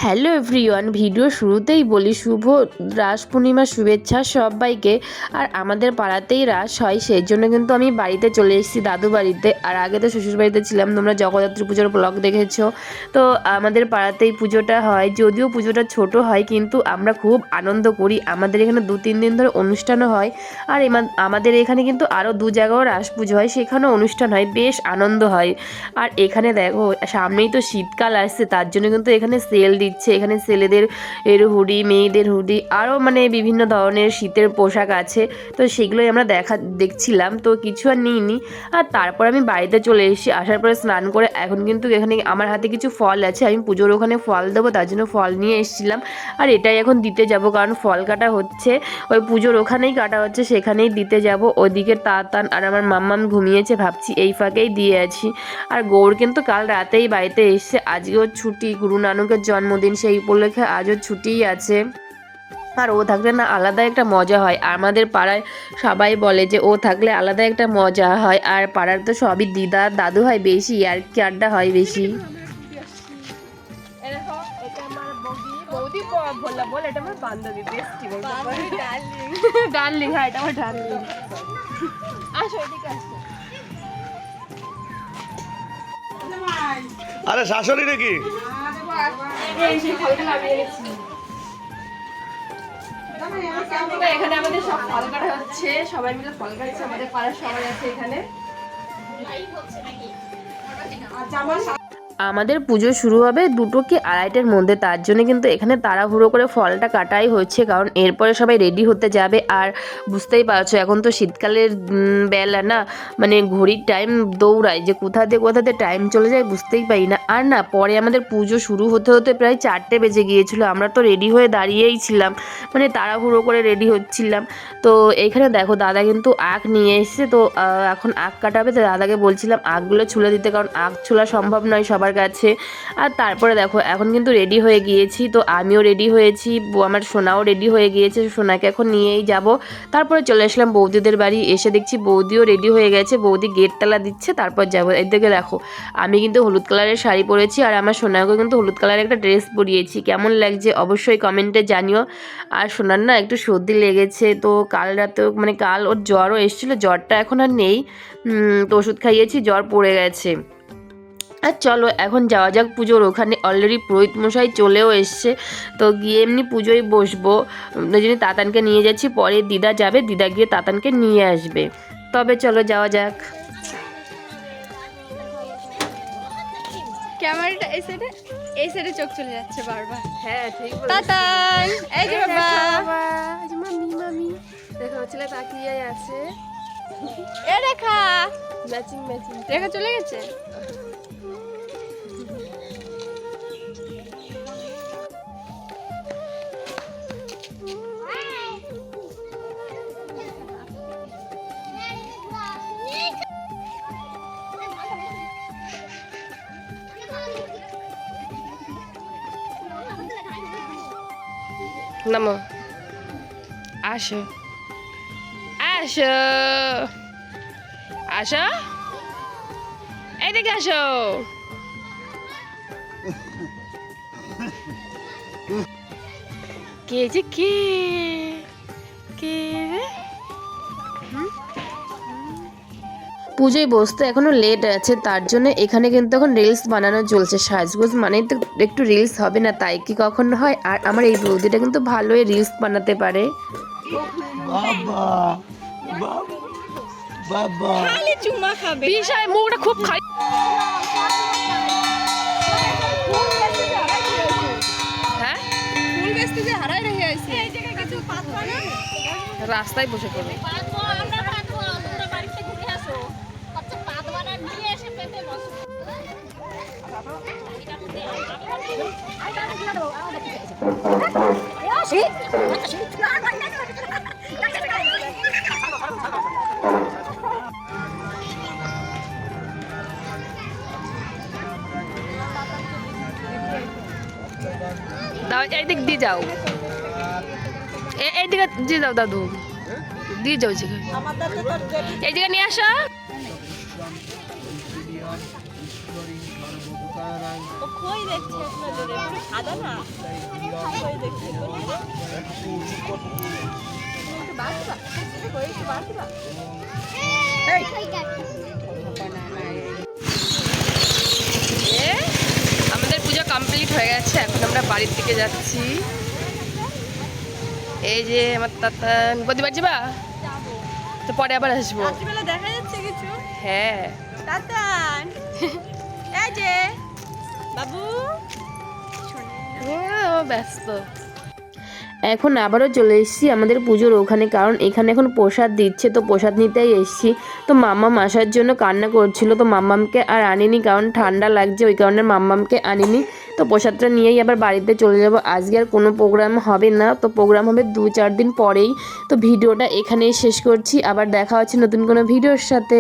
Hello everyone, video শুরুতেই বলি শুভ রাস পূর্ণিমার শুভেচ্ছা সবাইকে। আর আমাদের পাড়াতেই রাস হয়, সেই জন্য কিন্তু আমি বাড়িতে চলে এসেছি, দাদু বাড়িতে। আর আগে তো শ্বশুর বাড়িতে ছিলাম, তোমরা জগদ্ধাত্রী পুজোর ব্লগ দেখেছো। তো আমাদের পাড়াতেই পুজোটা হয়, যদিও পুজোটা ছোট হয় কিন্তু আমরা খুব আনন্দ করি। আমাদের এখানে 2-3 দিন ধরে অনুষ্ঠানও হয়। আর আমাদের এখানে কিন্তু আরও 2 জায়গাও রাস পুজো হয়, সেখানেও অনুষ্ঠান হয়, বেশ আনন্দ হয়। আর এখানে দেখো সামনেই তো শীতকাল আসছে, তার জন্য কিন্তু এখানে সেল দিচ্ছে। এখানে ছেলেদের হুডি, মেয়েদের হুডি, আরও মানে বিভিন্ন ধরনের শীতের পোশাক আছে। তো সেগুলোই আমরা দেখছিলাম, তো কিছু আর নিইনি। আর তারপর আমি বাড়িতে চলে এসেছি, আসার পরে স্নান করে এখন কিন্তু এখানে আমার হাতে কিছু ফল আছে, আমি পুজোর ওখানে ফল দেবো, তার জন্য ফল নিয়ে এসেছিলাম। আর এটাই এখন দিতে যাব, কারণ ফল কাটা হচ্ছে ওই পুজোর ওখানেই কাটা হচ্ছে, সেখানেই দিতে যাব। ওইদিকে তাতান আর আমার মাম্মাম ঘুমিয়েছে, ভাবছি এই ফাঁকেই দিয়ে আছি। আর গৌর কিন্তু কাল রাতেই বাড়িতে এসছে, আজকেও ছুটি, গুরু নানকের জন্মদিন, সেই উপলক্ষে আজও ছুটিই আছে। আর ও থাকলে না আলাদা একটা মজা হয়। আমাদের পাড়ায় সবাই বলে যে ও থাকলে আলাদা একটা মজা হয়। আর পাড়ার তো সবই দিদা দাদু হয় বেশি, আর কি আড্ডা হয় বেশি। ডার্লিং, হ্যাঁ এটা আমার ডার্লিং। আসো এদিকে আসো। আরে শাশুড়ি নাকি? এখানে আমাদের সব ফল কাটা হচ্ছে, সবাই মিলে ফল কাটছে, আমাদের পাড়ার সবাই আছে এখানে। আমাদের পুজো শুরু হবে 2টো কি 2:30টার মধ্যে, তার জন্য কিন্তু এখানে তাড়াহুড়ো করে ফলটা কাটাই হচ্ছে, কারণ এরপরে সবাই রেডি হতে যাবে। আর বুঝতেই পারছো এখন তো শীতকালের বেলা না, মানে ঘড়ির টাইম দৌড়ায়, যে কোথা দিয়ে টাইম চলে যায় বুঝতেই পারি না। আর না পরে আমাদের পুজো শুরু হতে হতে প্রায় 4টে বেজে গিয়েছিলো, আমরা তো রেডি হয়ে দাঁড়িয়েই ছিলাম, মানে তাড়াহুড়ো করে রেডি হচ্ছিলাম। তো এইখানে দেখো দাদা কিন্তু আখ নিয়ে এসছে, তো এখন আখ কাটাবে, তো দাদাকে বলছিলাম আখগুলো ছুলে দিতে, কারণ আখ ছোলা সম্ভব নয় সবার কাছে। আর তারপরে দেখো এখন কিন্তু রেডি হয়ে গিয়েছি, তো আমিও রেডি হয়েছি, আমার সোনাও রেডি হয়ে গিয়েছে, সোনাকে এখন নিয়েই যাব। তারপরে চলে আসলাম বৌদিদের বাড়ি, এসে দেখছি বৌদিও রেডি হয়ে গেছে, বৌদি গেট তালা দিচ্ছে, তারপর যাবো। এদিকে দেখো আমি কিন্তু হলুদ কালারের শাড়ি পরেছি, আর আমার সোনাকেও কিন্তু হলুদ কালারের একটা ড্রেস পরিয়েছি, কেমন লাগছে অবশ্যই কমেন্টে জানিও। আর সোনার না একটু সর্দি লেগেছে, তো কাল রাতেও মানে কাল ওর জ্বরও এসেছিলো, জ্বরটা এখন আর নেই, তো ওষুধ খাইয়েছি, জ্বর পড়ে গেছে। আর চলো এখন যাওয়া যাক পুজোর ওখানে, অলরেডি পুরোহিত মশাই চলেও এসছে, তো গিয়ে এমনি পুজোয় বসবো, ওই জন্য তাতানকে নিয়ে যাচ্ছি, পরে দিদা যাবে, দিদা গিয়ে তাতানকে নিয়ে আসবে। তবে চলো যাওয়া যাক। ক্যামেরাটা এই সাইডে চোখ চলে যাচ্ছে বারবার। হ্যাঁ ঠিক বলেছো। তাতান এই যে বাবা, এই যে মামি দেখো ছেলে তাকিয়ে আছে, এ রেখা ম্যাচিং রেখা চলে গেছে। নামো, আসো আসো আসো, এইদিকে আসো। কে যে কে কে রে? পুজোয় বসতে এখনো লেট আছে, তার জন্য এখানে কিন্তু এখন রিলস বানানো চলছে। সাজগোজ মানেই তো একটু রিলস হবে না, তাই কি কখনো হয়? আর আমার এই বৌদিটা কিন্তু ভালোই রিলস বানাতে পারে। বাবা বাবা খালি চুমা খাবে। বিষয় মুখটা খুব খাই। হ্যাঁ ফুল বেচতে যে হারাই রেখে আইছে, এই জায়গায় কিছু পাতবা না, রাস্তায় বসে পড়বে। আমরা পাতবো, তোমরা বাড়িতে ঘুরে আসো, আচ্ছা পাতবা না নিয়ে এসে পেতে বসো। দাও এইদিক দিয়ে যাও, এইদিকে দিয়ে যাও দাদু, দিয়ে যাও এই জায়গায় নিয়ে আসো। কই দেখছে আপনাদের আদা না কই দেখছে একটু বাড়বা একটু বাড়বা আমাদের পূজা কমপ্লিট হয়ে গেছে, এখন আমরা বাড়ির দিকে যাচ্ছি। এই যে আমার তাতান প্রতিবার যাবা তো পরে আবার আসবো। রাত্রিবেলা দেখা যাচ্ছে কিছু হ্যাঁ তাতান এই যে বাবু ও ব্যস্ত। এখন আবারও চলে এসেছি আমাদের পুজোর ওখানে, কারণ এখানে এখন প্রসাদ দিচ্ছে, তো প্রসাদ নিতেই এসেছি। তো মাম্মাম আসার জন্য কান্না করছিল, তো মাম্মামকে আর আনিনি, কারণ ঠান্ডা লাগছে, ওই কারণে মাম্মামকে আনিনি। তো প্রসাদটা নিয়েই আবার বাড়িতে চলে যাব। আজকে আর কোনো প্রোগ্রাম হবে না, তো প্রোগ্রাম হবে 2-4 দিন পরেই। তো ভিডিওটা এখানেই শেষ করছি, আবার দেখা হচ্ছে নতুন কোনো ভিডিওর সাথে।